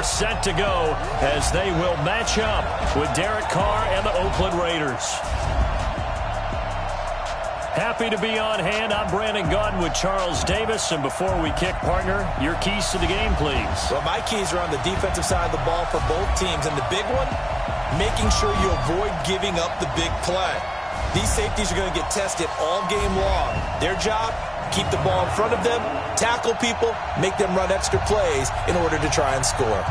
set to go as they will match up with Derek Carr and the Oakland Raiders. Happy to be on hand. I'm Brandon Gaudin with Charles Davis. And before we kick, partner, your keys to the game, please. Well, my keys are on the defensive side of the ball for both teams. And the big one, making sure you avoid giving up the big play. These safeties are going to get tested all game long. Their job, keep the ball in front of them, tackle people, make them run extra plays in order to try and score.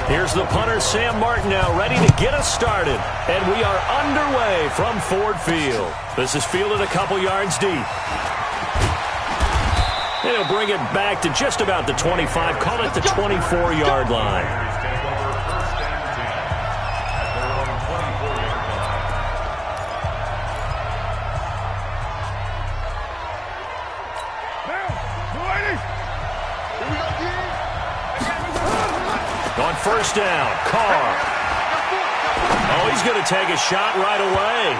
Here's the punter, Sam Martin, now ready to get us started. And we are underway from Ford Field. This is fielded a couple yards deep. And he'll bring it back to just about the 25, call it the 24-yard line. On first down, Carr. Oh, he's going to take a shot right away.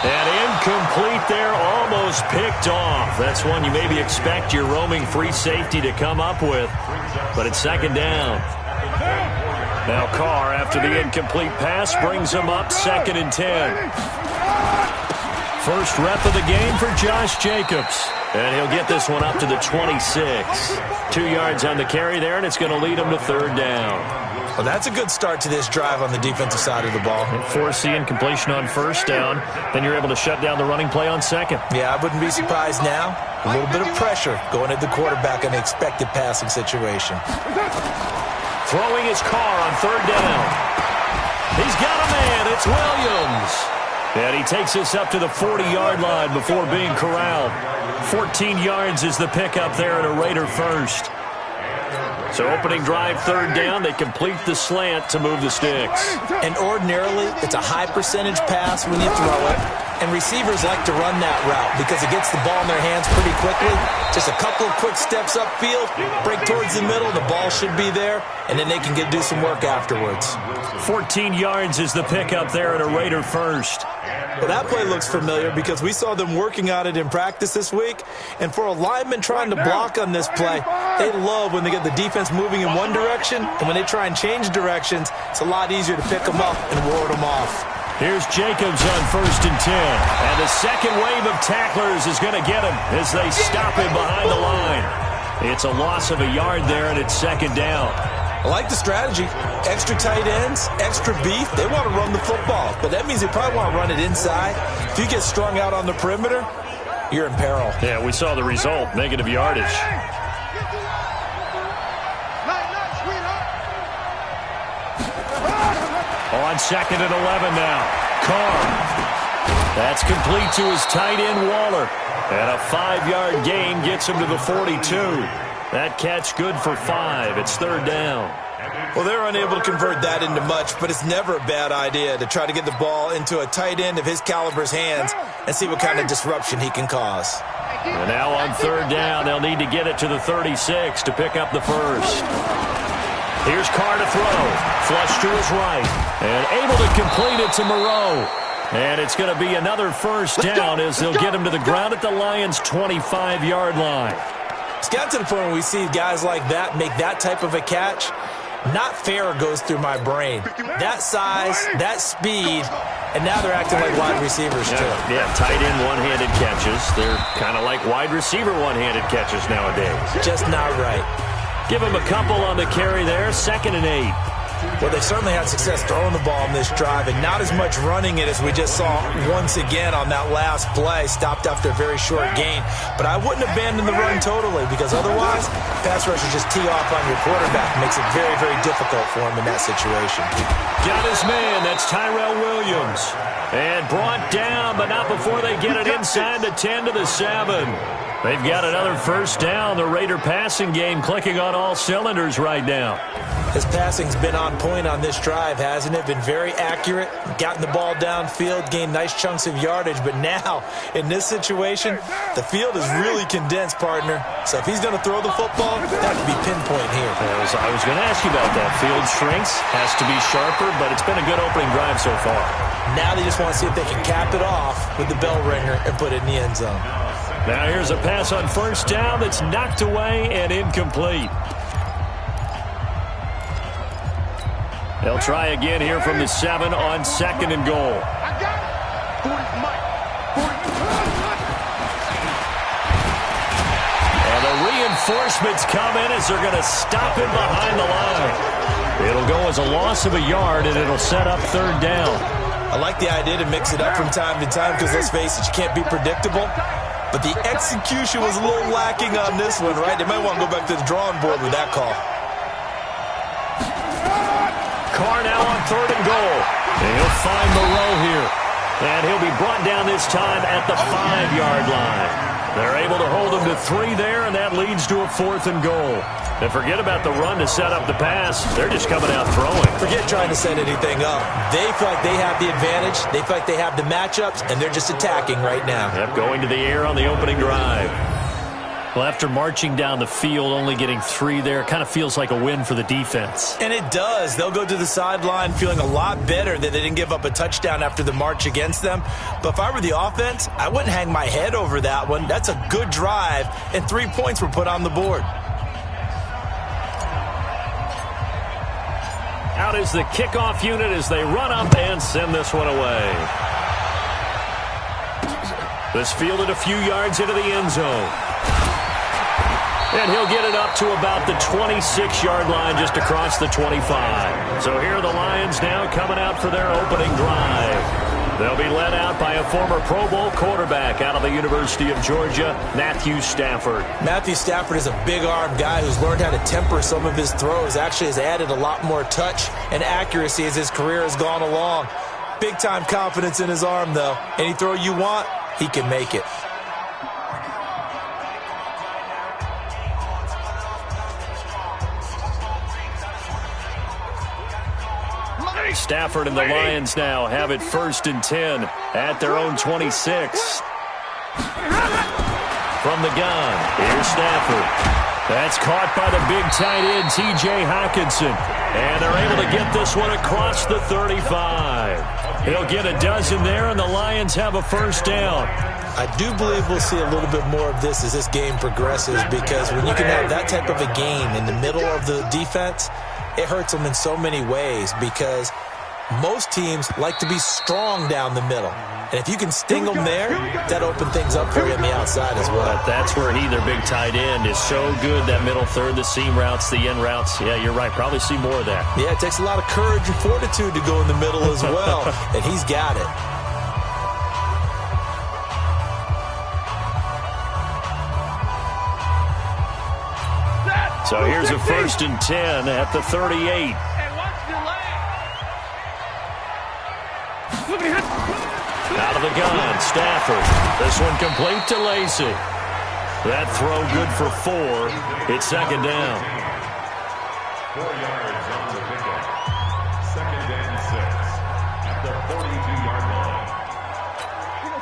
And incomplete there, almost picked off. That's one you maybe expect your roaming free safety to come up with. But it's second down. Now Carr, after the incomplete pass, brings him up 2nd and 10. First rep of the game for Josh Jacobs. And he'll get this one up to the 26. 2 yards on the carry there, and it's going to lead him to 3rd down. Well, that's a good start to this drive on the defensive side of the ball. Force the incompletion on first down. Then you're able to shut down the running play on second. Yeah, I wouldn't be surprised now. A little bit of pressure going at the quarterback in an expected passing situation. Throwing his Carr on 3rd down. He's got a man. It's Williams. And he takes this up to the 40-yard line before being corralled. 14 yards is the pickup there at a Raider first. So opening drive 3rd down, they complete the slant to move the sticks. And ordinarily, it's a high percentage pass when you throw it. And receivers like to run that route because it gets the ball in their hands pretty quickly. Just a couple of quick steps upfield, break towards the middle, the ball should be there, and then they can do some work afterwards. 14 yards is the pickup there at a Raider first. Well, that play looks familiar because we saw them working on it in practice this week. And for a lineman trying to block on this play, they love when they get the defense moving in one direction. And when they try and change directions, it's a lot easier to pick them up and ward them off. Here's Jacobs on 1st and 10. And the second wave of tacklers is going to get him as they stop him behind the line. It's a loss of a yard there, and it's 2nd down. I like the strategy. Extra tight ends, extra beef. They want to run the football, but that means they probably want to run it inside. If you get strung out on the perimeter, you're in peril. Yeah, we saw the result, negative yardage. On 2nd and 11 now. Carr. That's complete to his tight end, Waller. And a 5-yard gain gets him to the 42. That catch good for 5. It's 3rd down. Well, they're unable to convert that into much, but it's never a bad idea to try to get the ball into a tight end of his caliber's hands and see what kind of disruption he can cause. And now on 3rd down, they'll need to get it to the 36 to pick up the first. Here's Carr to throw. Flush to his right. And able to complete it to Moreau. And it's going to be another first down as they'll get him to the ground at the Lions' 25-yard line. It's got to the point where we see guys like that make that type of a catch. Not fair goes through my brain. That size, that speed, and now they're acting like wide receivers too. Yeah, tight end one-handed catches. They're kind of like wide receiver one-handed catches nowadays. Just not right. Give him a couple on the carry there, 2nd and 8. Well, they certainly had success throwing the ball in this drive, and not as much running it as we just saw once again on that last play, stopped after a very short gain. But I wouldn't abandon the run totally, because otherwise, pass rushers just tee off on your quarterback. It makes it very, very difficult for him in that situation. Got his man. That's Tyrell Williams. And brought down, but not before they get it inside the 10 to the 7. They've got another first down. The Raider passing game clicking on all cylinders right now. His passing's been on on point on this drive, hasn't it? Been very accurate, gotten the ball downfield, gained nice chunks of yardage, but now, in this situation, the field is really condensed, partner. So if he's going to throw the football, that could be pinpoint here. I was going to ask you about that. Field shrinks, has to be sharper, but it's been a good opening drive so far. Now they just want to see if they can cap it off with the bell ringer and put it in the end zone. Now here's a pass on first down that's knocked away and incomplete. They'll try again here from the 7 on 2nd and goal. And the reinforcements come in as they're going to stop him behind the line. It'll go as a loss of a yard, and it'll set up 3rd down. I like the idea to mix it up from time to time because, let's face it, you can't be predictable. But the execution was a little lacking on this one, right? They might want to go back to the drawing board with that call. Carr now on 3rd and goal. And he'll find Moreau here. And he'll be brought down this time at the 5-yard line. They're able to hold him to 3 there, and that leads to a 4th and goal. And forget about the run to set up the pass. They're just coming out throwing. Forget trying to set anything up. They feel like they have the advantage. They feel like they have the matchups, and they're just attacking right now. Yep, going to the air on the opening drive. Well, after marching down the field, only getting 3 there, kind of feels like a win for the defense. And it does. They'll go to the sideline feeling a lot better that they didn't give up a touchdown after the march against them. But if I were the offense, I wouldn't hang my head over that one. That's a good drive, and 3 points were put on the board. Out is the kickoff unit as they run up and send this one away. This fielded a few yards into the end zone. And he'll get it up to about the 26-yard line just across the 25. So here are the Lions now coming out for their opening drive. They'll be led out by a former Pro Bowl quarterback out of the University of Georgia, Matthew Stafford. Matthew Stafford is a big-arm guy who's learned how to temper some of his throws. Actually has added a lot more touch and accuracy as his career has gone along. Big-time confidence in his arm, though. Any throw you want, he can make it. Stafford and the Lions now have it 1st and 10 at their own 26. From the gun, here's Stafford. That's caught by the big tight end, T.J. Hockenson. And they're able to get this one across the 35. He'll get a dozen there, and the Lions have a 1st down. I do believe we'll see a little bit more of this as this game progresses, because when you can have that type of a game in the middle of the defense, it hurts them in so many ways, because most teams like to be strong down the middle. And if you can sting them there, that opens things up for you on the outside as well. But that's where their big tight end, is so good, that middle third, the seam routes, the end routes. Yeah, you're right. Probably see more of that. Yeah, it takes a lot of courage and fortitude to go in the middle as well, and he's got it. So here's a 1st and 10 at the 38. Out of the gun, Stafford. This one complete to Lacey. That throw good for 4. It's 2nd down. 4 yards on the pickup. 2nd and 6 at the 42-yard line.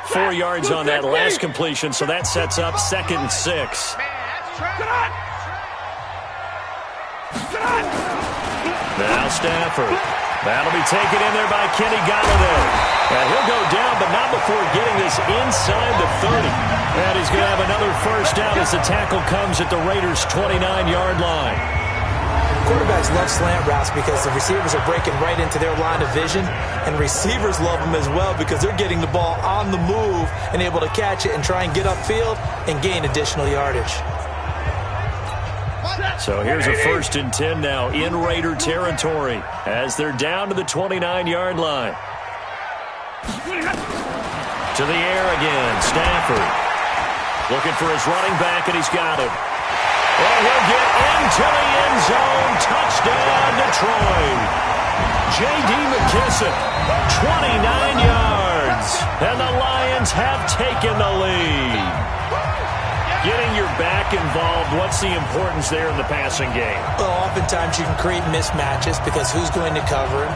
4 yards on that last completion, so that sets up 2nd and 6. Now Stafford. That'll be taken in there by Kenny Golladay. And he'll go down, but not before getting this inside the 30. And he's going to have another 1st down as the tackle comes at the Raiders' 29-yard line. Quarterbacks love slant routes because the receivers are breaking right into their line of vision, and receivers love them as well because they're getting the ball on the move and able to catch it and try and get upfield and gain additional yardage. So here's a 1st and 10 now in Raider territory as they're down to the 29-yard line. To the air again, Stafford. Looking for his running back, and he's got him. And he'll get into the end zone. Touchdown, Detroit. J.D. McKissick, 29 yards. And the Lions have taken the lead. Getting your back involved, what's the importance there in the passing game? Well, oftentimes you can create mismatches because who's going to cover him,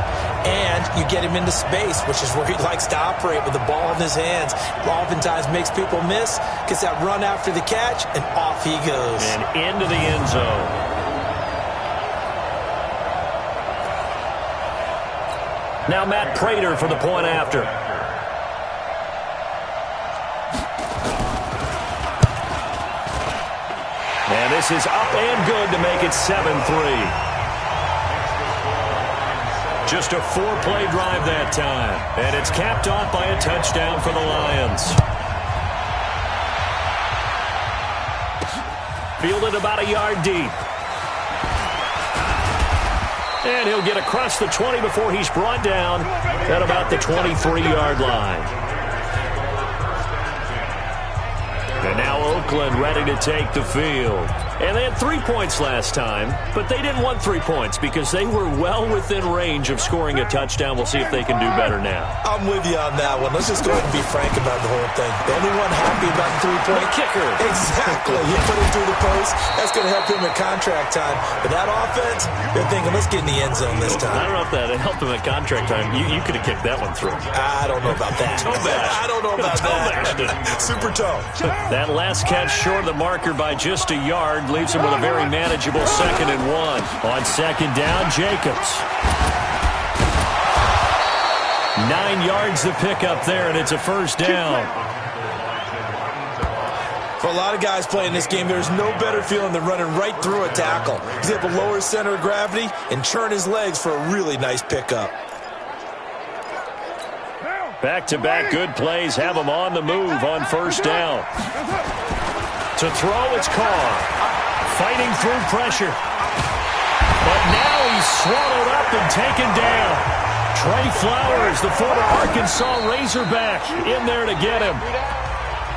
and you get him into space, which is where he likes to operate with the ball in his hands. Oftentimes makes people miss, gets that run after the catch, and off he goes. And into the end zone. Now Matt Prater for the point after. And this is up and good to make it 7-3. Just a 4-play drive that time. And it's capped off by a touchdown for the Lions. Fielded about a yard deep. And he'll get across the 20 before he's brought down at about the 23-yard line. And now Oakland ready to take the field. And they had 3 points last time, but they didn't want 3 points because they were well within range of scoring a touchdown. We'll see if they can do better now. I'm with you on that one. Let's just go ahead and be frank about the whole thing. The only one happy about the 3-point kicker. Exactly. You put him through the post. That's going to help him at contract time. But that offense, they're thinking, let's get in the end zone this time. I don't know if that helped him at contract time. You could have kicked that one through. I don't know about that. I don't know about that. Super toe. That last catch short of the marker by just a yard leaves him with a very manageable 2nd and 1. On 2nd down, Jacobs. 9 yards to pick up there, and it's a first down. For a lot of guys playing this game, there's no better feeling than running right through a tackle. He's able to lower his center of gravity and churn his legs for a really nice pickup. Back-to-back good plays have him on the move on first down. To throw, it's Carr. Fighting through pressure. But now he's swallowed up and taken down. Trey Flowers, the former Arkansas Razorback, in there to get him.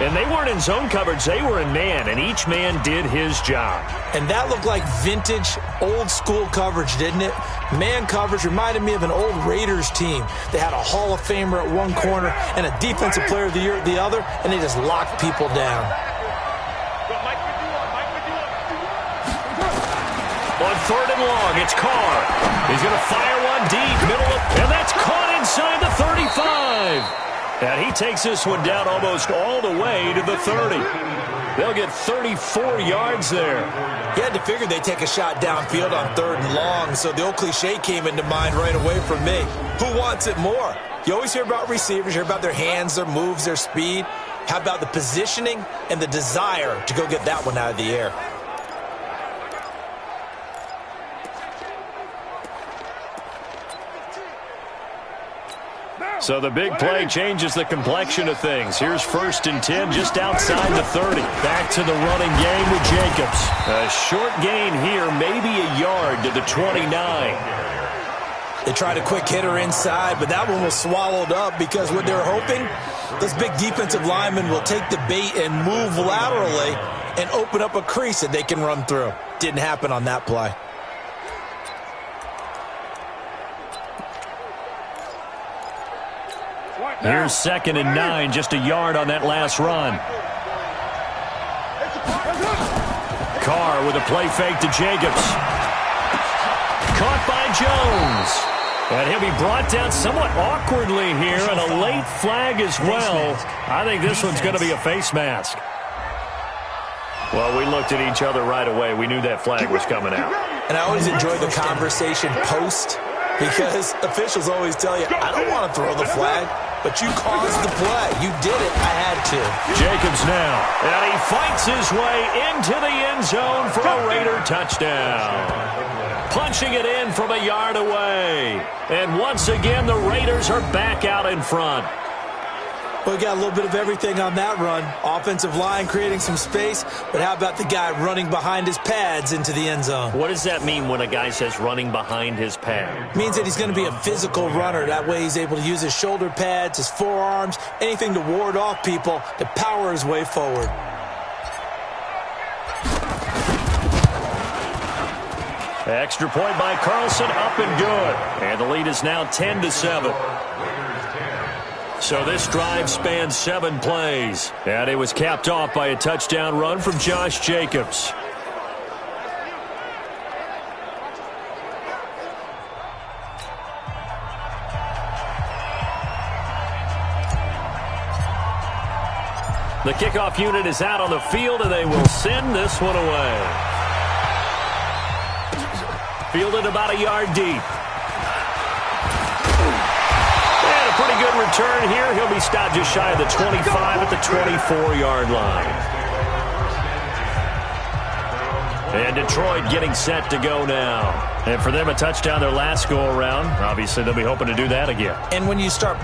And they weren't in zone coverage. They were in man, and each man did his job. And that looked like vintage, old-school coverage, didn't it? Man coverage reminded me of an old Raiders team. They had a Hall of Famer at one corner and a Defensive Player of the Year at the other, and they just locked people down. On 3rd and long, it's Carr. He's going to fire one deep, and that's caught inside the 35. And he takes this one down almost all the way to the 30. They'll get 34 yards there. You had to figure they'd take a shot downfield on 3rd and long, so the old cliche came into mind right away from me. Who wants it more? You always hear about receivers, you hear about their hands, their moves, their speed. How about the positioning and the desire to go get that one out of the air? So the big play changes the complexion of things. Here's 1st and 10 just outside the 30. Back to the running game with Jacobs. A short gain here, maybe a yard to the 29. They tried a quick hitter inside, but that one was swallowed up because what they're hoping, those big defensive linemen will take the bait and move laterally and open up a crease that they can run through. Didn't happen on that play. Here's 2nd and 9, just a yard on that last run. Carr with a play fake to Jacobs. Caught by Jones. And he'll be brought down somewhat awkwardly here, and a late flag as well. I think this one's going to be a face mask. Well, we looked at each other right away. We knew that flag was coming out. And I always enjoy the conversation post, because officials always tell you, I don't want to throw the flag, but you caused the play. You did it. I had to. Jacobs now. And he fights his way into the end zone for a Raider touchdown. Punching it in from a yard away. And once again, the Raiders are back out in front. Well, we got a little bit of everything on that run. Offensive line creating some space, but how about the guy running behind his pads into the end zone? What does that mean when a guy says running behind his pad? It means that he's going to be a physical runner. That way he's able to use his shoulder pads, his forearms, anything to ward off people to power his way forward. Extra point by Carlson, up and good. And the lead is now 10-7. So this drive spanned 7 plays, and it was capped off by a touchdown run from Josh Jacobs. The kickoff unit is out on the field, and they will send this one away. Fielded about a yard deep. And a pretty good return here. He'll be stopped just shy of the 25 at the 24-yard line. And Detroit getting set to go now. And for them, a touchdown their last go-around. Obviously, they'll be hoping to do that again. And when you start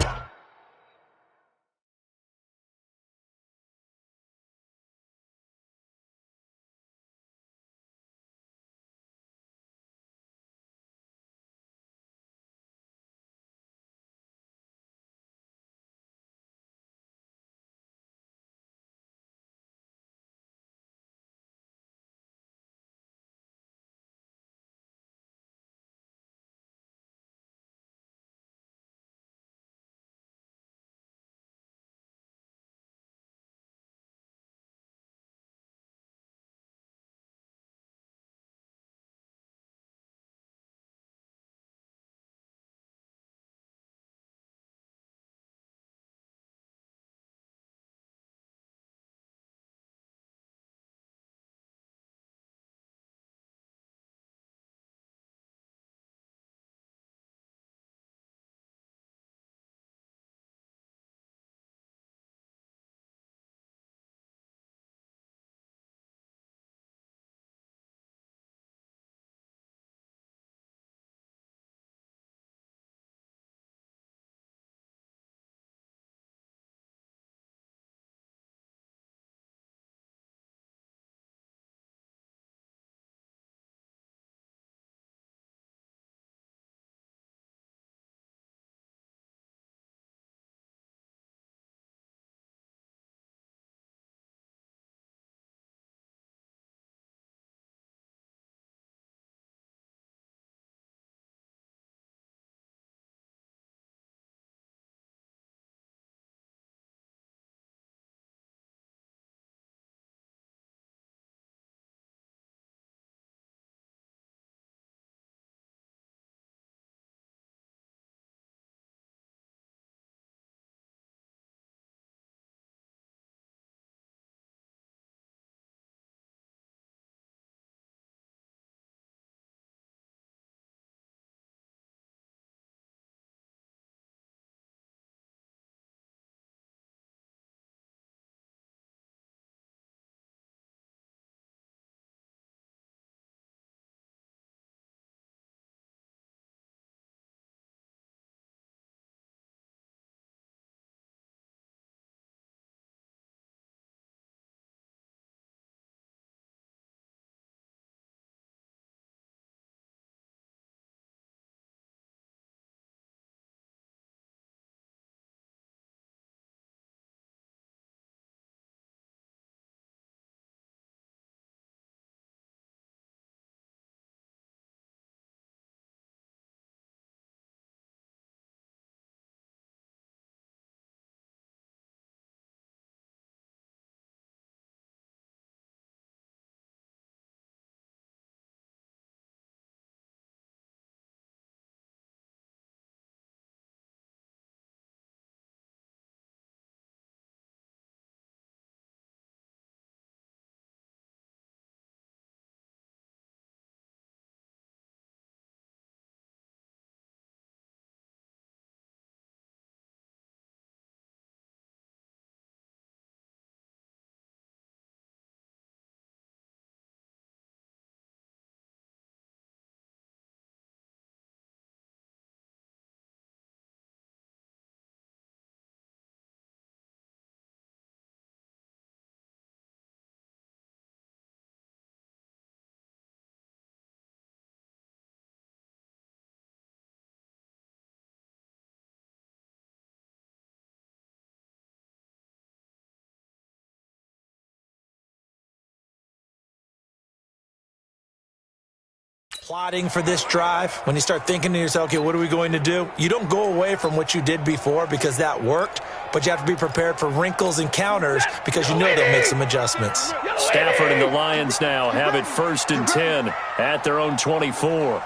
Plotting for this drive, when you start thinking to yourself, okay, what are we going to do? You don't go away from what you did before because that worked, but you have to be prepared for wrinkles and counters because you know they'll make some adjustments. Stafford and the Lions now have it 1st and 10 at their own 24.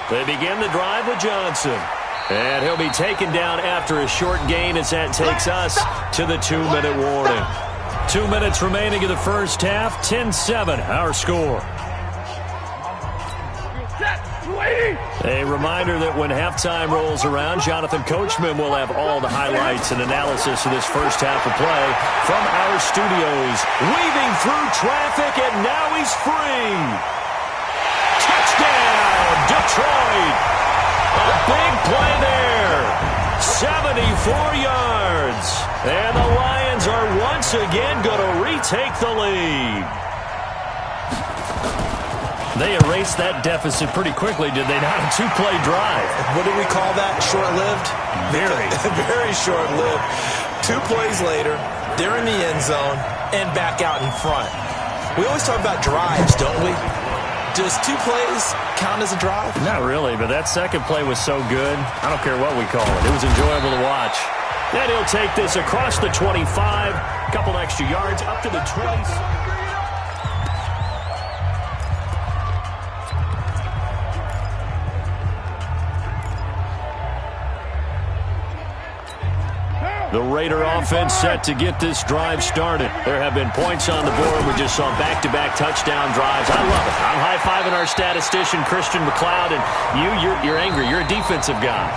They begin the drive with Johnson. And he'll be taken down after a short gain as that takes us to the 2-minute warning. 2 minutes remaining in the first half, 10-7 our score. A reminder that when halftime rolls around, Jonathan Coachman will have all the highlights and analysis of this first half of play from our studios. Weaving through traffic, and now he's free. Touchdown, Detroit. A big play there. 74 yards. And the Lions are once again going to retake the lead. They erased that deficit pretty quickly, did they not? A 2-play drive. What do we call that? Short-lived? Very. Very short-lived. 2 plays later, they're in the end zone and back out in front. We always talk about drives, don't we? Does 2 plays count as a drive? Not really, but that second play was so good. I don't care what we call it. It was enjoyable to watch. Then he'll take this across the 25, a couple extra yards up to the 20. The Raider offense set to get this drive started. There have been points on the board. We just saw back-to-back touchdown drives. I love it. I'm high-fiving our statistician, Christian McLeod, and you're angry. You're a defensive guy.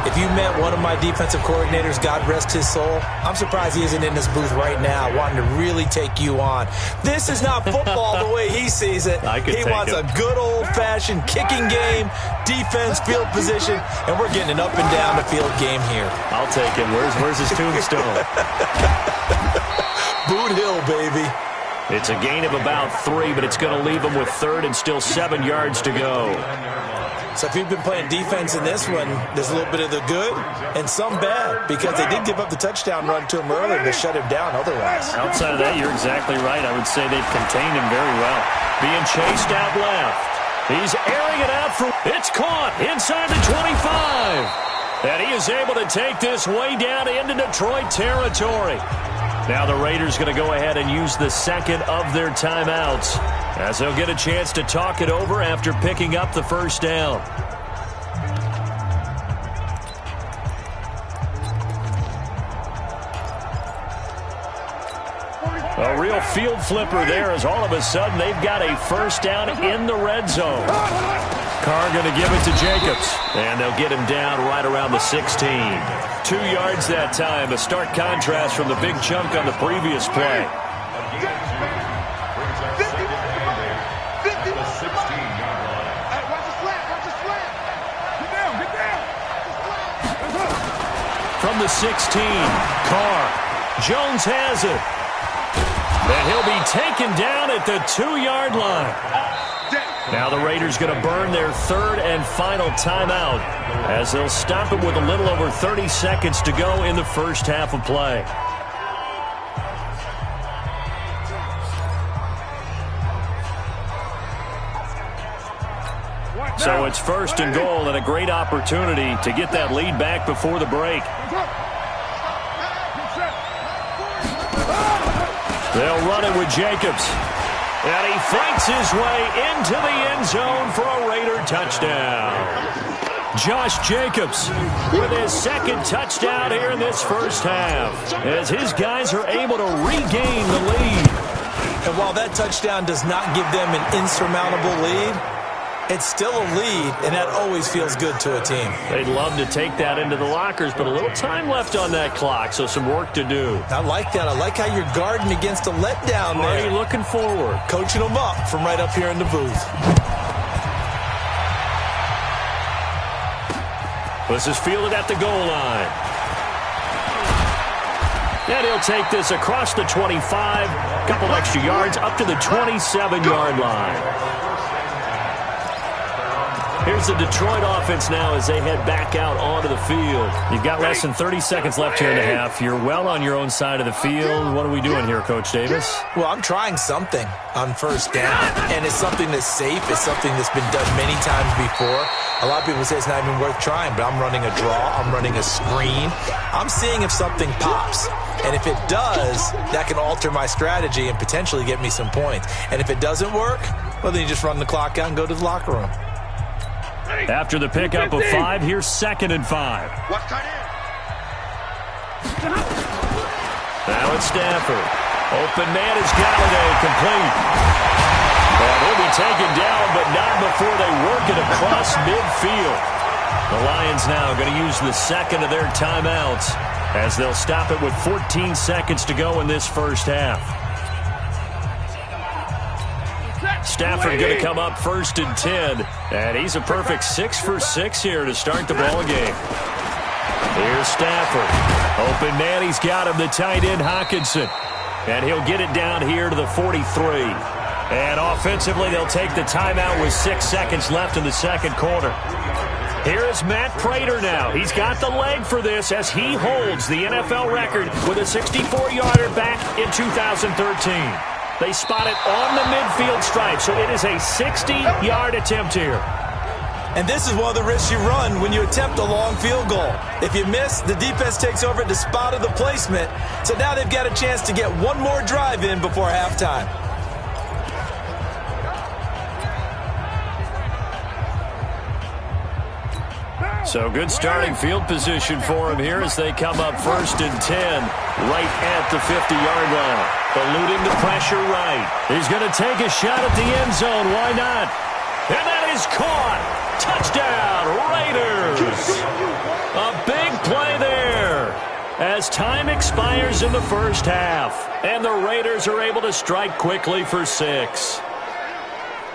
If you met one of my defensive coordinators, God rest his soul, I'm surprised he isn't in this booth right now wanting to really take you on. This is not football the way he sees it. He wants a good old-fashioned kicking game, defense, field position, and we're getting an up-and-down-the-field game here. I'll take him. Where's his tombstone? Boot Hill, baby. It's a gain of about 3, but it's going to leave him with 3rd and still 7 yards to go. So if you've been playing defense in this one, there's a little bit of the good and some bad because they did give up the touchdown run to him earlier to shut him down otherwise. Outside of that, you're exactly right. I would say they've contained him very well. Being chased out left. He's airing it out for... It's caught inside the 25. And he is able to take this way down into Detroit territory. Now the Raiders going to go ahead and use the second of their timeouts as they'll get a chance to talk it over after picking up the first down. A real field flipper there as all of a sudden they've got a first down in the red zone. Carr going to give it to Jacobs, and they'll get him down right around the 16. 2 yards that time, a stark contrast from the big chunk on the previous play. From the 16, Carr. Jones has it. And he'll be taken down at the 2-yard line. Now the Raiders going to burn their 3rd and final timeout as they'll stop it with a little over 30 seconds to go in the first half of play. So it's 1st and goal and a great opportunity to get that lead back before the break. They'll run it with Jacobs. And he fights his way into the end zone for a Raider touchdown. Josh Jacobs with his 2nd touchdown here in this first half as his guys are able to regain the lead. And while that touchdown does not give them an insurmountable lead, it's still a lead, and that always feels good to a team. They'd love to take that into the lockers, but a little time left on that clock, so some work to do. I like that. I like how you're guarding against a letdown there. Already looking forward. Coaching them up from right up here in the booth. This is fielded at the goal line. And he'll take this across the 25, a couple extra yards up to the 27-yard line. Here's the Detroit offense now as they head back out onto the field. You've got less than 30 seconds left here in the half. You're well on your own side of the field. What are we doing here, Coach Davis? Well, I'm trying something on first down, and it's something that's safe. It's something that's been done many times before. A lot of people say it's not even worth trying, but I'm running a draw. I'm running a screen. I'm seeing if something pops. And if it does, that can alter my strategy and potentially get me some points. And if it doesn't work, well, then you just run the clock out and go to the locker room. After the pickup of 5, here's 2nd and 5. Now it's Stafford. Open man is Galladay, complete. And he'll be taken down, but not before they work it across midfield. The Lions now going to use the second of their timeouts as they'll stop it with 14 seconds to go in this first half. Stafford going to come up 1st and 10, and he's a perfect 6 for 6 here to start the ball game. Here's Stafford. Open man, he's got him, the tight end Hockenson. And he'll get it down here to the 43. And offensively, they'll take the timeout with 6 seconds left in the second quarter. Here is Matt Prater now. He's got the leg for this as he holds the NFL record with a 64-yarder back in 2013. They spot it on the midfield stripe, so it is a 60-yard attempt here. And this is one of the risks you run when you attempt a long field goal. If you miss, the defense takes over at the spot of the placement. So now they've got a chance to get one more drive in before halftime. So good starting field position for him here as they come up 1st and 10 right at the 50-yard line. Eluding the pressure right. He's going to take a shot at the end zone. Why not? And that is caught. Touchdown, Raiders. A big play there as time expires in the first half. And the Raiders are able to strike quickly for 6.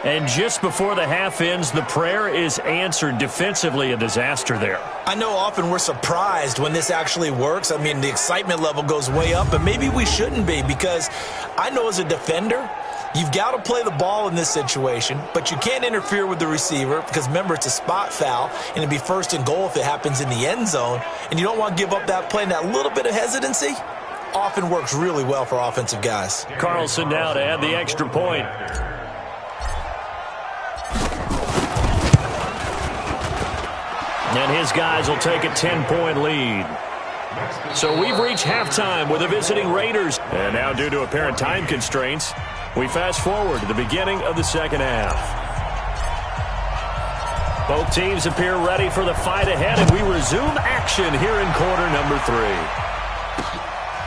And just before the half ends, the prayer is answered. Defensively, a disaster there. I know often we're surprised when this actually works. I mean, the excitement level goes way up, but maybe we shouldn't be, because I know as a defender, you've got to play the ball in this situation, but you can't interfere with the receiver because, remember, it's a spot foul, and it'd be 1st and goal if it happens in the end zone, and you don't want to give up that play. And that little bit of hesitancy often works really well for offensive guys. Carlson now to add the extra point. And his guys will take a 10-point lead. So we've reached halftime with the visiting Raiders. And now, due to apparent time constraints, we fast forward to the beginning of the second half. Both teams appear ready for the fight ahead, and we resume action here in quarter number 3.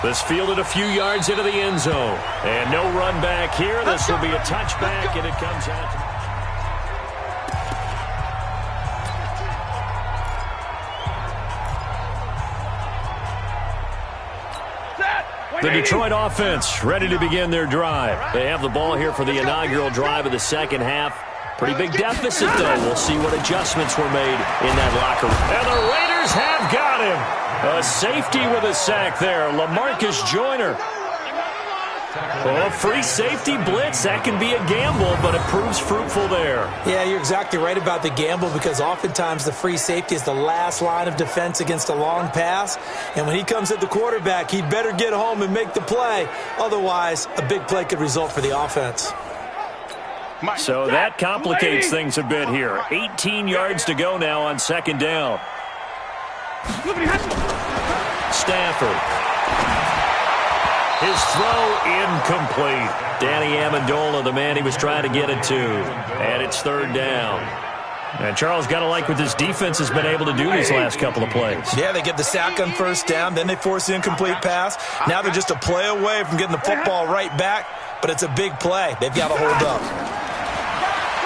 This fielded a few yards into the end zone. And no run back here. This will be a touchback, and it comes out to... The Detroit offense ready to begin their drive. They have the ball here for the inaugural drive of the second half. Pretty big deficit, though. We'll see what adjustments were made in that locker room. And the Raiders have got him. A safety with a sack there. LaMarcus Joyner. Oh, free safety blitz. That can be a gamble, but it proves fruitful there. Yeah, you're exactly right about the gamble, because oftentimes the free safety is the last line of defense against a long pass. And when he comes at the quarterback, he'd better get home and make the play. Otherwise, a big play could result for the offense. So that complicates things a bit here. 18 yards to go now on 2nd down. Stafford. His throw incomplete. Danny Amendola, the man he was trying to get it to. And it's 3rd down. And Charles, got to like what this defense has been able to do these last couple of plays. Yeah, they get the sack on 1st down, then they force the incomplete pass. Now they're just a play away from getting the football right back, but it's a big play. They've got to hold up.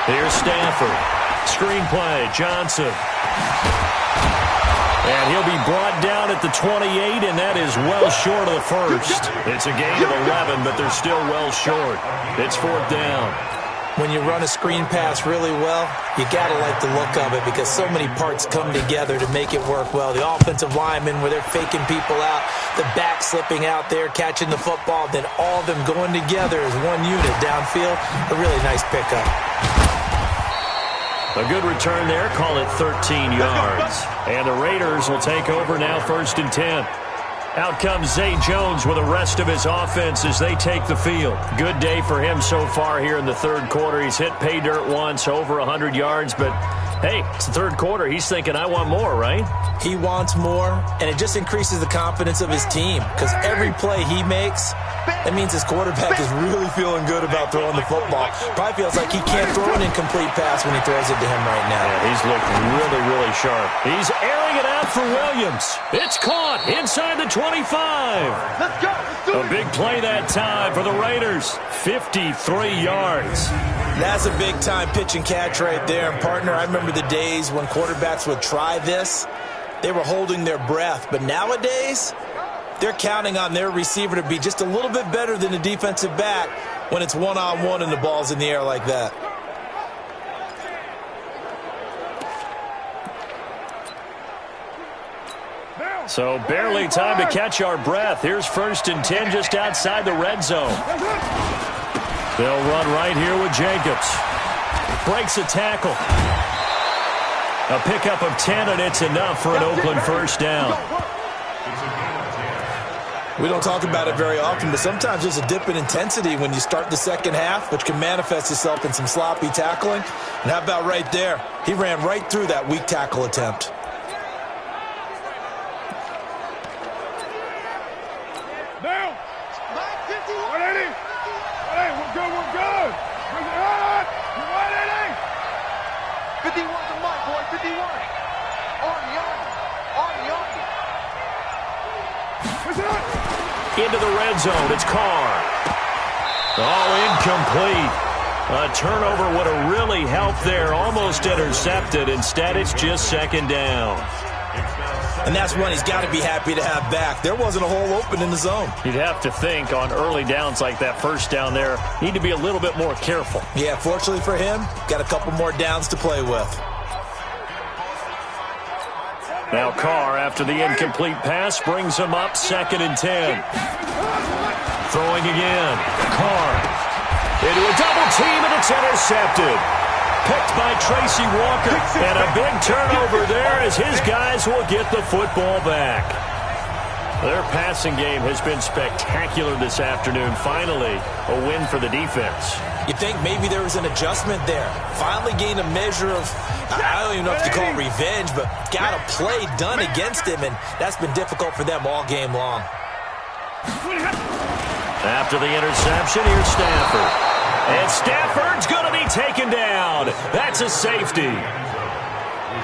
Here's Stafford. Screen play, Johnson. And he'll be brought down at the 28, and that is well short of the first. It's a gain of 11, but they're still well short. It's 4th down. When you run a screen pass really well, you got to like the look of it, because so many parts come together to make it work well. The offensive linemen, where they're faking people out, the back slipping out there, catching the football, then all of them going together as one unit downfield. A really nice pickup. A good return there. Call it 13 yards. And the Raiders will take over now, 1st and 10. Out comes Zay Jones with the rest of his offense as they take the field. Good day for him so far here in the third quarter. He's hit pay dirt once, over 100 yards, but hey, it's the third quarter. He's thinking, I want more, right? He wants more, and it just increases the confidence of his team because every play he makes, that means his quarterback is really feeling good about throwing the football. Probably feels like he can't throw an incomplete pass when he throws it to him right now. Yeah, he's looking really, really sharp. He's airing it out for Williams. It's caught inside the 25. Let's go. A big play that time for the Raiders. 53 yards. That's a big-time pitch and catch right there. And, partner, I remember the days when quarterbacks would try this. They were holding their breath. But nowadays, they're counting on their receiver to be just a little bit better than the defensive back when it's one-on-one and the ball's in the air like that. So barely time to catch our breath. Here's 1st and 10 just outside the red zone. They'll run right here with Jacobs. Breaks a tackle. A pickup of 10, and it's enough for an Oakland first down. We don't talk about it very often, but sometimes there's a dip in intensity when you start the second half, which can manifest itself in some sloppy tackling. And how about right there? He ran right through that weak tackle attempt. Down. 180. 180. We're good. We're good. We're good. 180. 51's a mark, boy. 51. Into the red zone. It's Carr. Oh, incomplete. A turnover would have really helped there. Almost intercepted. Instead, it's just 2nd down. And that's one he's got to be happy to have back. There wasn't a hole open in the zone. You'd have to think on early downs like that, first down there, need to be a little bit more careful. Yeah, fortunately for him, got a couple more downs to play with. Now Carr, after the incomplete pass, brings him up 2nd and 10. Throwing again. Carr into a double team, and it's intercepted. Picked by Tracy Walker, and a big turnover there as his guys will get the football back. Their passing game has been spectacular this afternoon. Finally, a win for the defense. You think maybe there was an adjustment there. Finally gained a measure of, I don't even know if you call it revenge, but got a play done against him, and that's been difficult for them all game long. After the interception, here's Stafford. And Stafford's going to be taken down. That's a safety.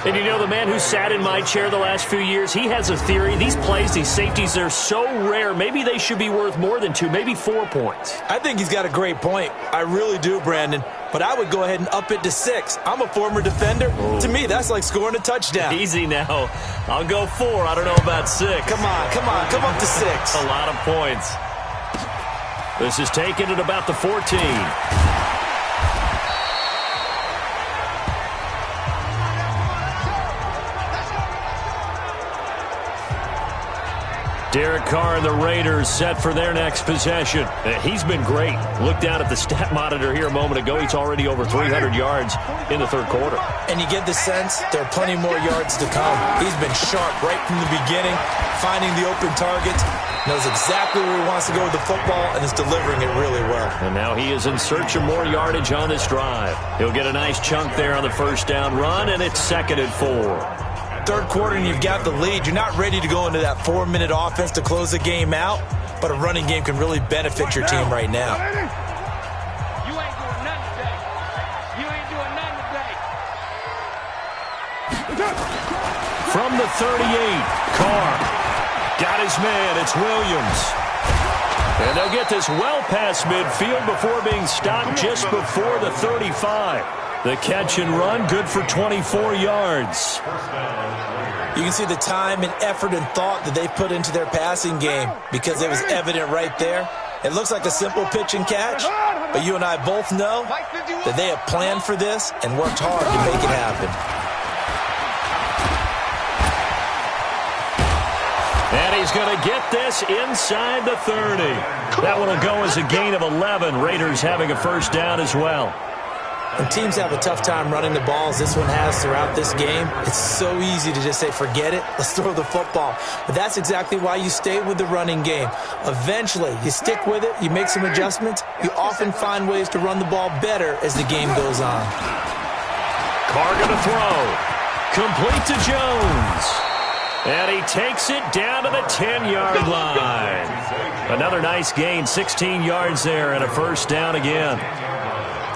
And you know, the man who sat in my chair the last few years, he has a theory. These plays, these safeties, they're so rare. Maybe they should be worth more than 2, maybe 4 points. I think he's got a great point. I really do, Brandon. But I would go ahead and up it to 6. I'm a former defender. Oh. To me, that's like scoring a touchdown. Easy now. I'll go 4. I don't know about 6. Come on. Come up to 6. A lot of points. This is taken at about the 14. Derek Carr and the Raiders set for their next possession. He's been great. Look down at the stat monitor here a moment ago. He's already over 300 yards in the third quarter. And you get the sense there are plenty more yards to come. He's been sharp right from the beginning, finding the open targets, knows exactly where he wants to go with the football, and is delivering it really well. And now he is in search of more yardage on this drive. He'll get a nice chunk there on the first down run, and it's 2nd and 4. Third quarter and you've got the lead. You're not ready to go into that 4-minute offense to close the game out, but a running game can really benefit your team right now. You ain't doing nothing today. You ain't doing nothing today. From the 38, Carr got his man. It's Williams. And they'll get this well past midfield before being stopped just before the 35. The catch and run, good for 24 yards. You can see the time and effort and thought that they put into their passing game because it was evident right there. It looks like a simple pitch and catch, but you and I both know that they have planned for this and worked hard to make it happen. And he's going to get this inside the 30. That one will go as a gain of 11. Raiders having a first down as well. When teams have a tough time running the ball, as this one has throughout this game, it's so easy to just say, forget it, let's throw the football. But that's exactly why you stay with the running game. Eventually, you stick with it, you make some adjustments, you often find ways to run the ball better as the game goes on. Carr going to throw. Complete to Jones. And he takes it down to the 10-yard line. Another nice gain, 16 yards there, and a first down again.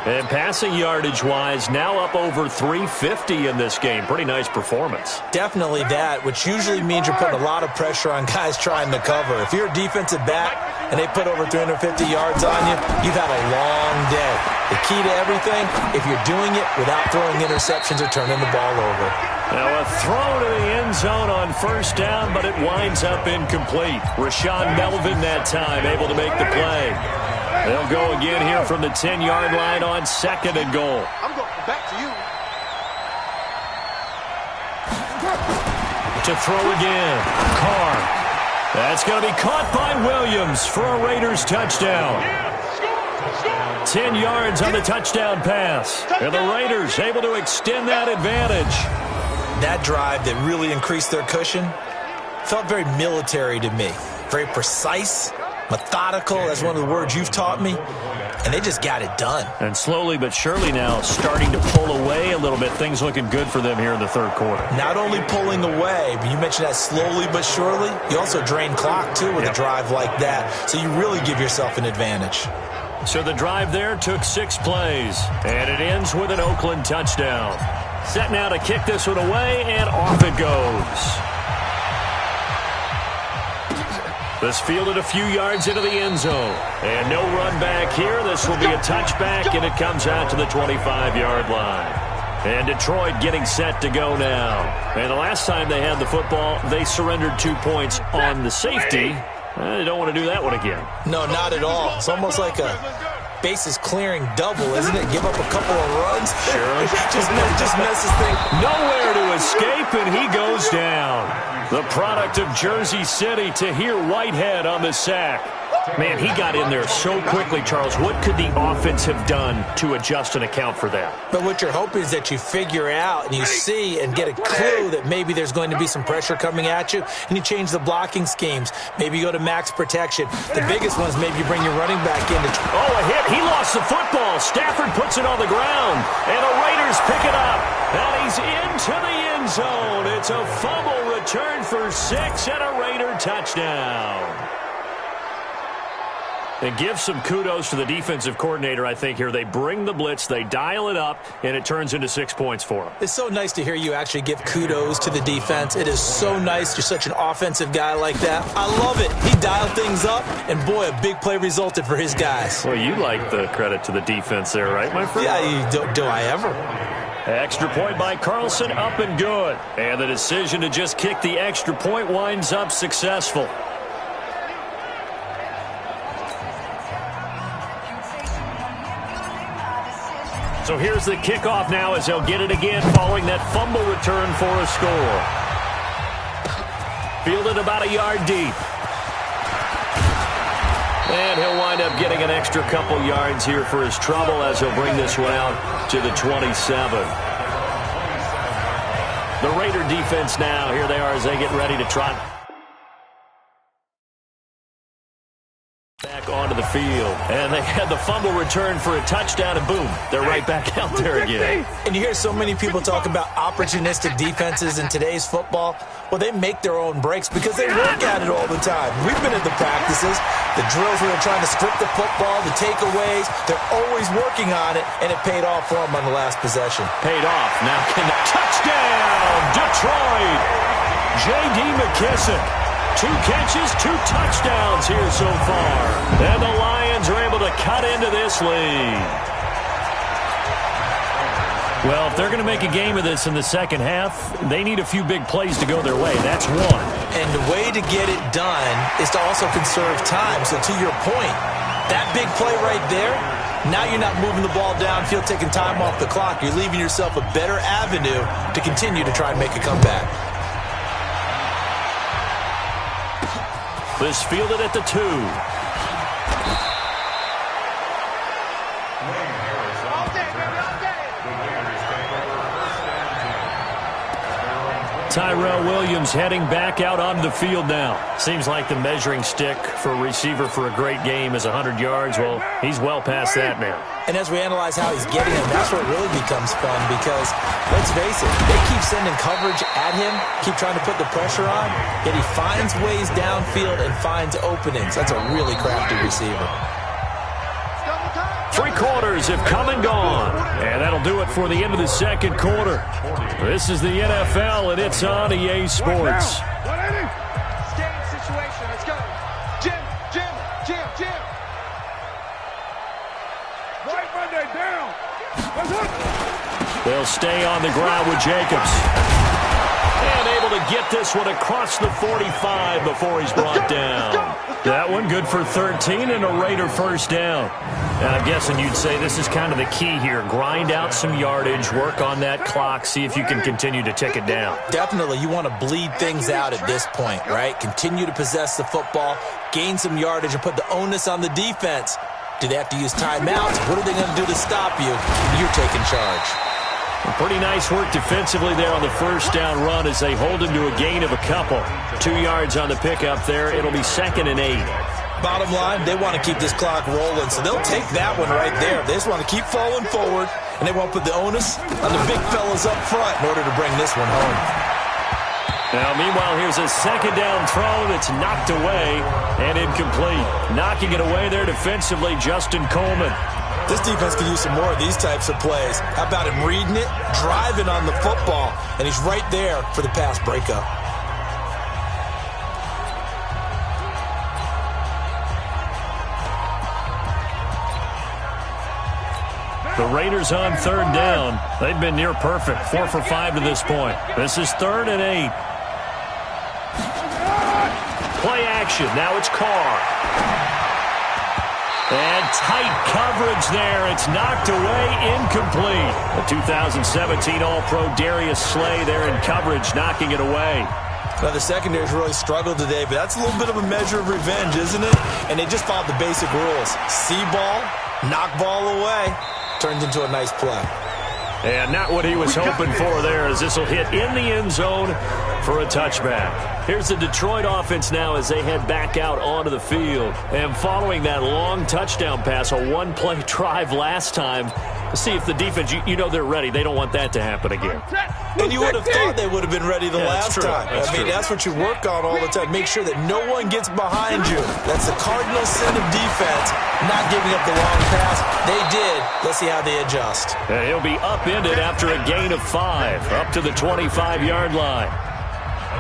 And passing yardage-wise, now up over 350 in this game. Pretty nice performance. Definitely that, which usually means you're putting a lot of pressure on guys trying to cover. If you're a defensive back and they put over 350 yards on you, you've had a long day. The key to everything, if you're doing it without throwing interceptions or turning the ball over. Now a throw to the end zone on first down, but it winds up incomplete. Rashaan Melvin that time able to make the play. They'll go again here from the 10-yard line on second and goal. I'm going back to you. To throw again. Carr. That's going to be caught by Williams for a Raiders touchdown. 10 yards on the touchdown pass. And the Raiders able to extend that advantage. That drive that really increased their cushion felt very military to me. Very precise. Methodical, that's one of the words you've taught me, and they just got it done. And slowly but surely now starting to pull away a little bit. Things looking good for them here in the third quarter. Not only pulling away, but you mentioned that slowly but surely. You also drain clock, too, with a drive like that, so you really give yourself an advantage. So the drive there took 6 plays, and it ends with an Oakland touchdown. Set now to kick this one away, and off it goes. This fielded a few yards into the end zone. And no run back here. This will be a touchback, and it comes out to the 25-yard line. And Detroit getting set to go now. And the last time they had the football, they surrendered 2 points on the safety. They don't want to do that one again. No, not at all. It's almost like a bases clearing double, isn't it? Give up a couple of runs. Sure. just messes things. Nowhere to escape, and he goes down. The product of Jersey City, Tahir Whitehead on the sack. Man, he got in there so quickly, Charles. What could the offense have done to adjust and account for that? But what you're hoping is that you figure out and you see and get a clue that maybe there's going to be some pressure coming at you, and you change the blocking schemes. Maybe you go to max protection. The biggest one is maybe you bring your running back in. Oh, a hit. He lost the football. Stafford puts it on the ground, and the Raiders pick it up. And he's into the end zone. It's a fumble return for 6 and a Raider touchdown. And give some kudos to the defensive coordinator, I think, here. They bring the blitz, they dial it up, and it turns into 6 points for them. It's so nice to hear you actually give kudos to the defense. It is so nice. You're such an offensive guy like that. I love it. He dialed things up, and boy, a big play resulted for his guys. Well, you like the credit to the defense there, right, my friend? Yeah, do I ever? Extra point by Carlson, up and good. And the decision to just kick the extra point winds up successful. So here's the kickoff now as they'll get it again following that fumble return for a score. Fielded about a yard deep. And he'll wind up getting an extra couple yards here for his trouble as he'll bring this one out to the 27. The Raider defense now, here they are as they get ready to trot back onto the field. And they had the fumble return for a touchdown, and boom, they're right back out there again. And you hear so many people talk about opportunistic defenses in today's football. Well, they make their own breaks because they work at it all the time. We've been at the practices, the drills where they're trying to strip the football, the takeaways. They're always working on it, and it paid off for them on the last possession. Paid off. Now, touchdown, Detroit. J.D. McKissick. 2 catches, 2 touchdowns here so far. And the Lions are able to cut into this lead. Well, if they're going to make a game of this in the second half, they need a few big plays to go their way. That's one. And the way to get it done is to also conserve time. So to your point, that big play right there, now you're not moving the ball downfield, taking time off the clock. You're leaving yourself a better avenue to continue to try and make a comeback. This fielded at the 2. All day, baby, all day. Tyrell Williams heading back out onto the field now. Seems like the measuring stick for a receiver for a great game is 100 yards. Well, he's well past that now. And as we analyze how he's getting them, that's what really becomes fun because, let's face it, they keep sending coverage at him, keep trying to put the pressure on, yet he finds ways downfield and finds openings. That's a really crafty receiver. 3 quarters have come and gone. And that'll do it for the end of the second quarter. This is the NFL, and it's on EA Sports. Game situation. Let's go. Jim. Right Monday down. They'll stay on the ground with Jacobs. And able to get this one across the 45 before he's brought down. That one good for 13 and a Raider first down. And I'm guessing you'd say this is kind of the key here. Grind out some yardage, work on that clock, see if you can continue to tick it down. Definitely, you want to bleed things out at this point, right? Continue to possess the football, gain some yardage, and put the onus on the defense. Do they have to use timeouts? What are they going to do to stop you? You're taking charge. Pretty nice work defensively there on the first down run as they hold him to a gain of a couple. 2 yards on the pickup there. It'll be 2nd and 8. Bottom line, they want to keep this clock rolling, so they'll take that one right there. They just want to keep falling forward, and they want to put the onus on the big fellas up front in order to bring this one home. Now, meanwhile, here's a 2nd down throw that's knocked away and incomplete. Knocking it away there defensively, Justin Coleman. This defense can use some more of these types of plays. How about him reading it, driving on the football, and he's right there for the pass breakup. The Raiders on 3rd down. They've been near perfect, 4 for 5 to this point. This is 3rd and 8. Play action. Now it's Carr. And tight coverage there. It's knocked away, incomplete. The 2017 All-Pro Darius Slay there in coverage, knocking it away. Now, the secondary's really struggled today, but that's a little bit of a measure of revenge, isn't it? And they just followed the basic rules. See ball, knock ball away. Turns into a nice play. And not what he was hoping for there, as this will hit in the end zone for a touchback. Here's the Detroit offense now as they head back out onto the field. And following that long touchdown pass, a one-play drive last time, see if the defense, you know they're ready. They don't want that to happen again. And you would have thought they would have been ready the last time. I mean, that's what you work on all the time. Make sure that no one gets behind you. That's the cardinal sin of defense, not giving up the long pass. They did. Let's see how they adjust. And he'll be upended after a gain of 5, up to the 25-yard line.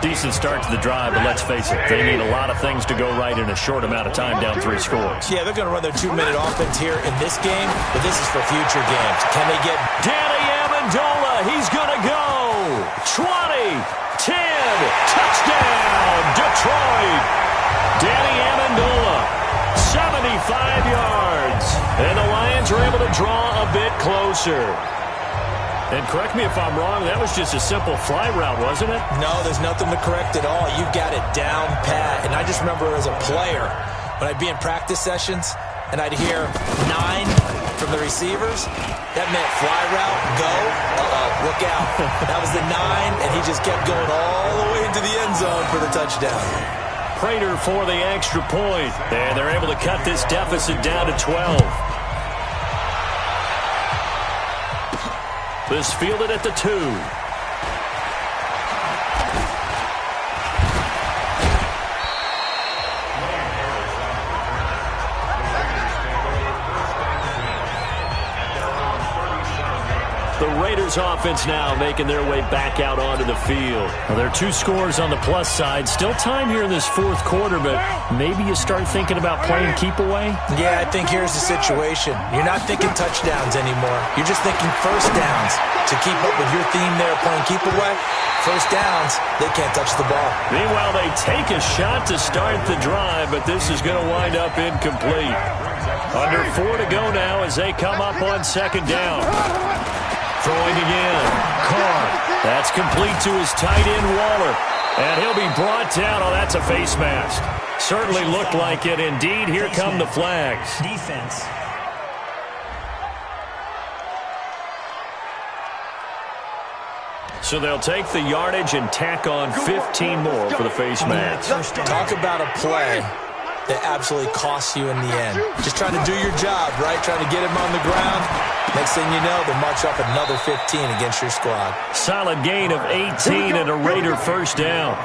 Decent start to the drive, but let's face it, they need a lot of things to go right in a short amount of time down 3 scores. Yeah, they're going to run their 2-minute offense here in this game, but this is for future games. Can they get... Danny Amendola, he's going to go. 20, 10, touchdown, Detroit. Danny Amendola, 75 yards. And the Lions are able to draw a bit closer. And correct me if I'm wrong, that was just a simple fly route, wasn't it? No, there's nothing to correct at all. You've got it down pat. And I just remember as a player, when I'd be in practice sessions and I'd hear 9 from the receivers, that meant fly route, go, look out. That was the 9, and he just kept going all the way into the end zone for the touchdown. Prater for the extra point. And they're able to cut this deficit down to 12. This fielded at the 2. The Raiders offense now making their way back out onto the field. Well, there are 2 scores on the plus side. Still time here in this 4th quarter, but maybe you start thinking about playing keep away? Yeah, I think here's the situation. You're not thinking touchdowns anymore. You're just thinking first downs. To keep up with your theme there, playing keep away, first downs, they can't touch the ball. Meanwhile, they take a shot to start the drive, but this is going to wind up incomplete. Under 4 to go now as they come up on 2nd down. Throwing again. Carr. That's complete to his tight end, Waller. And he'll be brought down. Oh, that's a face mask. Certainly looked like it. Indeed, here come the flags. Defense. So they'll take the yardage and tack on 15 more for the face mask. Talk about a play that absolutely costs you in the end. Just trying to do your job, right? Trying to get him on the ground. Next thing you know, they march off another 15 against your squad. Solid gain of 18 and a Raider first down.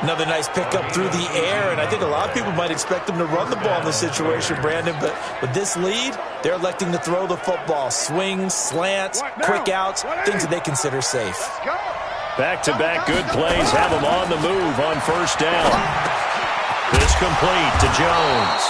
Another nice pickup through the air, and I think a lot of people might expect them to run the ball in this situation, Brandon, but with this lead, they're electing to throw the football. Swings, slants, quick outs, things that they consider safe. Back-to-back good plays have them on the move on first down. This complete to Jones.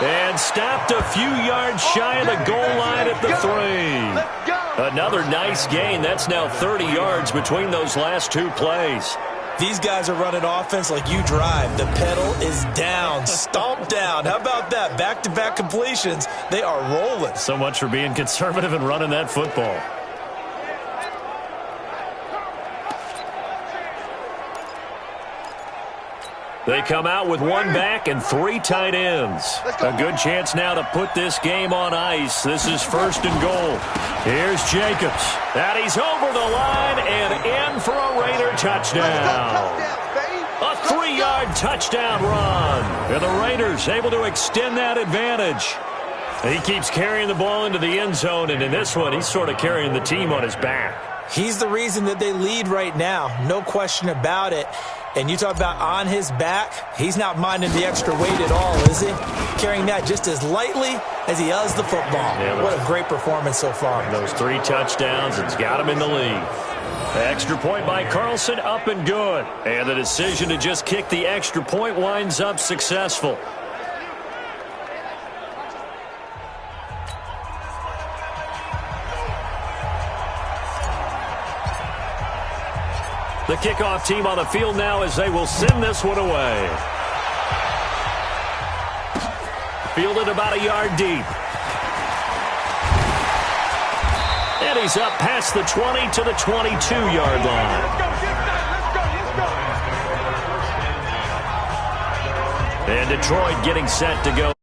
And stopped a few yards shy of the goal line at the 3. Another nice gain. That's now 30 yards between those last two plays. These guys are running offense like you drive. The pedal is down, stomped down. How about that? Back-to-back completions. They are rolling. So much for being conservative and running that football. They come out with one back and 3 tight ends. A good chance now to put this game on ice. This is first and goal. Here's Jacobs. And he's over the line and in for a Raider touchdown. A 3-yard touchdown run. And the Raiders able to extend that advantage. He keeps carrying the ball into the end zone, and in this one, he's sort of carrying the team on his back. He's the reason that they lead right now. No question about it. And you talk about on his back, he's not minding the extra weight at all, is he? Carrying that just as lightly as he does the football. Yeah, what a great performance so far. Those 3 touchdowns, it's got him in the lead. The extra point by Carlson, up and good. And the decision to just kick the extra point winds up successful. The kickoff team on the field now as they will send this one away. Fielded about a yard deep. And he's up past the 20 to the 22-yard line. And Detroit getting set to go.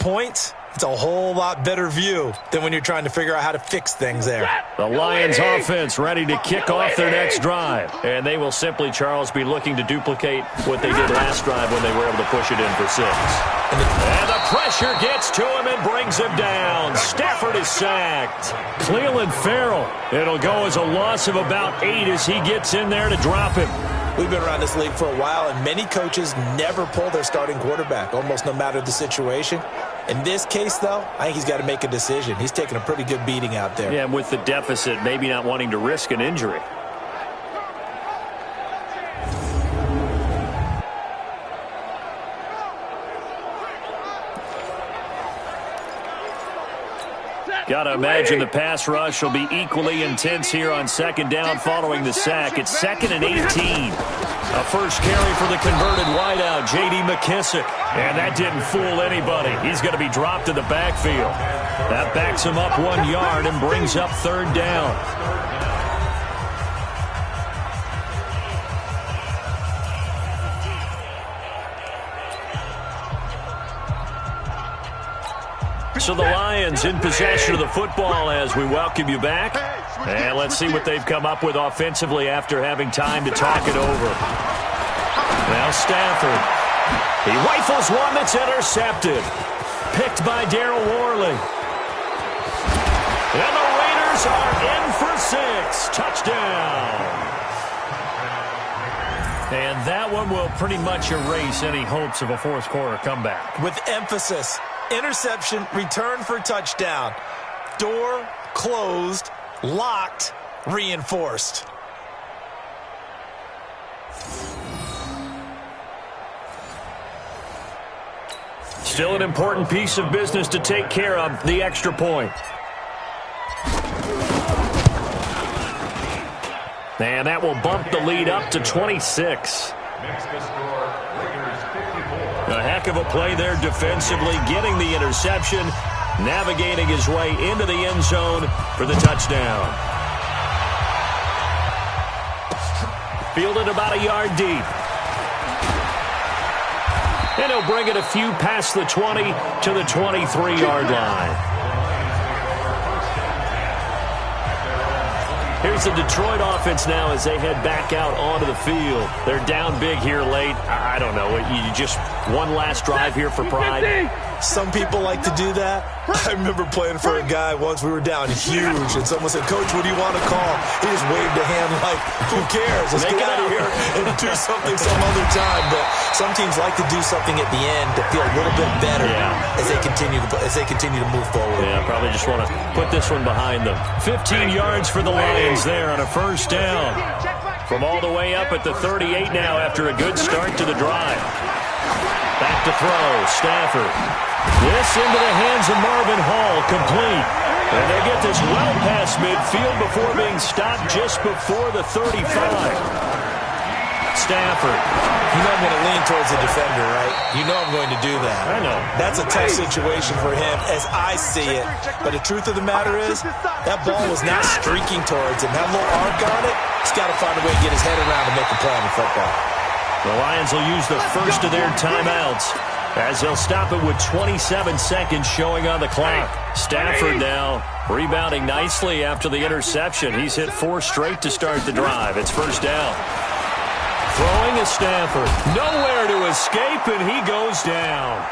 points, it's a whole lot better view than when you're trying to figure out how to fix things there. The Lions offense ready to kick off their next drive. And they will simply, Charles, be looking to duplicate what they did last drive when they were able to push it in for 6. And the pressure gets to him and brings him down. Stafford is sacked. Cleveland Farrell. It'll go as a loss of about 8 as he gets in there to drop him. We've been around this league for a while, and many coaches never pull their starting quarterback, almost no matter the situation. In this case, though, I think he's got to make a decision. He's taking a pretty good beating out there. Yeah, and with the deficit, maybe not wanting to risk an injury. Got to imagine the pass rush will be equally intense here on 2nd down following the sack. It's 2nd and 18. A first carry for the converted wideout, J.D. McKissick. And that didn't fool anybody. He's going to be dropped in the backfield. That backs him up 1 yard and brings up 3rd down. So the Lions in possession of the football as we welcome you back. And let's see what they've come up with offensively after having time to talk it over. Now Stafford. He rifles one that's intercepted. Picked by Darryl Worley. And the Raiders are in for 6. Touchdown. And that one will pretty much erase any hopes of a fourth quarter comeback. With emphasis. Interception, return for touchdown. Door closed, locked, reinforced. Still an important piece of business to take care of, the extra point. And that will bump the lead up to 26. Makes the score Raiders 54. A heck of a play there defensively, getting the interception, navigating his way into the end zone for the touchdown. Fielded about a yard deep. And he'll bring it a few past the 20 to the 23-yard line. Here's the Detroit offense now as they head back out onto the field. They're down big here late. I don't know. You just one last drive here for pride. Some people like to do that. I remember playing for a guy once. We were down huge, and someone said, "Coach, what do you want to call?" He just waved a hand like, "Who cares? Let's get out of here and do something some other time." But some teams like to do something at the end to feel a little bit better as they continue to move forward. Yeah, probably just want to put this one behind them. 15 yards for the Lions there on a first down. From all the way up at the 38 now after a good start to the drive. Back to throw, Stafford. This into the hands of Marvin Hall, complete. And they get this well past midfield before being stopped just before the 35. Stafford. You know I'm going to lean towards the defender, right? You know I'm going to do that. I know. That's a tough situation for him as I see it. But the truth of the matter is, that ball was not streaking towards him. That little arc on it, he's got to find a way to get his head around and make a play on the football. The Lions will use the first of their timeouts as they'll stop it with 27 seconds showing on the clock. Stafford now rebounding nicely after the interception. He's hit 4 straight to start the drive. It's first down. Throwing is Stafford. Nowhere to escape, and he goes down.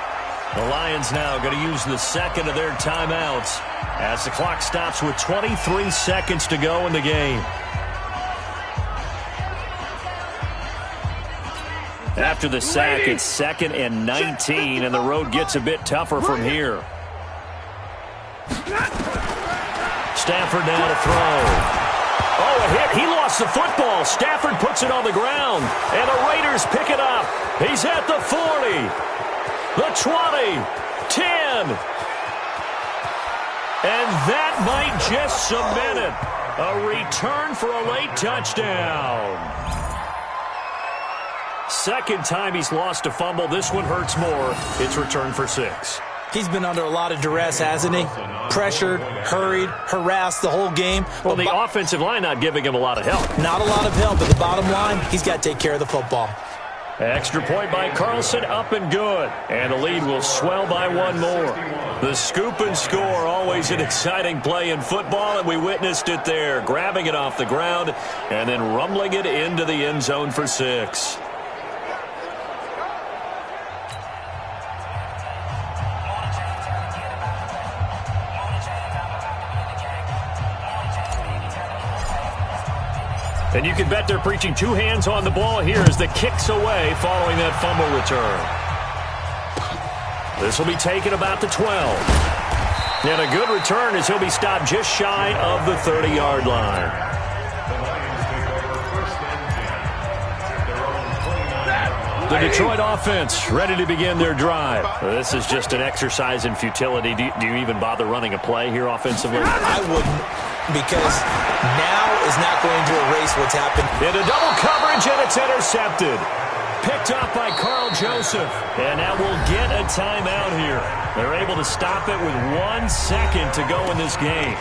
The Lions now going to use the second of their timeouts as the clock stops with 23 seconds to go in the game. After the sack, it's 2nd and 19, and the road gets a bit tougher from here. Stafford now to throw. Oh, a hit. He lost the football. Stafford puts it on the ground, and the Raiders pick it up. He's at the 40, the 20, 10. And that might just cement it. A return for a late touchdown. Second time he's lost a fumble. This one hurts more. It's returned for 6. He's been under a lot of duress, hasn't he? Pressured, hurried, harassed the whole game. Well, the offensive line not giving him a lot of help. Not a lot of help, but the bottom line, he's got to take care of the football. Extra point by Carlson, up and good. And the lead will swell by one more. The scoop and score, always an exciting play in football, and we witnessed it there. Grabbing it off the ground and then rumbling it into the end zone for 6. And you can bet they're preaching two hands on the ball here as the kick's away following that fumble return. This will be taken about the 12. And a good return as he'll be stopped just shy of the 30-yard line. The Detroit offense ready to begin their drive. This is just an exercise in futility. Do you even bother running a play here offensively? I wouldn't, because now is not going to erase what's happened. Into double coverage, and it's intercepted. Picked off by Carl Joseph. And now we'll get a timeout here. They're able to stop it with 1 second to go in this game.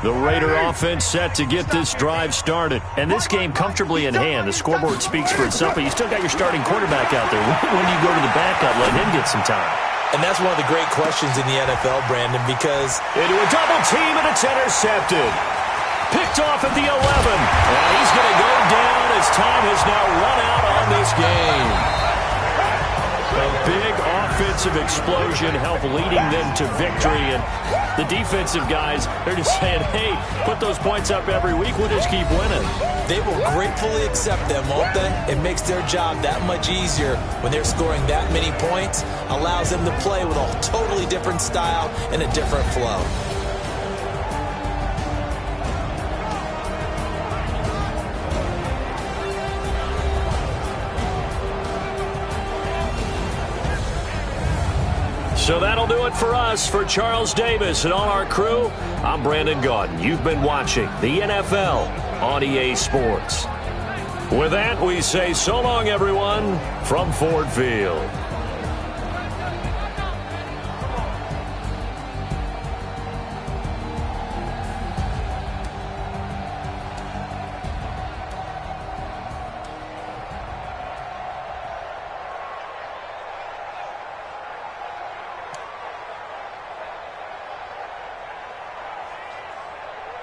The Raider offense set to get this drive started. And this game comfortably in hand. The scoreboard speaks for itself, but you still got your starting quarterback out there. When do you go to the backup, let him get some time? And that's one of the great questions in the NFL, Brandon, because... Into a double team, and it's intercepted. Picked off at the 11. And he's going to go down as time has now run out on this game. A big offensive explosion helped leading them to victory. And the defensive guys, they're just saying, hey, put those points up every week. We'll just keep winning. They will gratefully accept them, won't they? It makes their job that much easier when they're scoring that many points. Allows them to play with a totally different style and a different flow. So that'll do it for us. For Charles Davis and all our crew, I'm Brandon Gaudin. You've been watching the NFL on EA Sports. With that, we say so long, everyone, from Ford Field.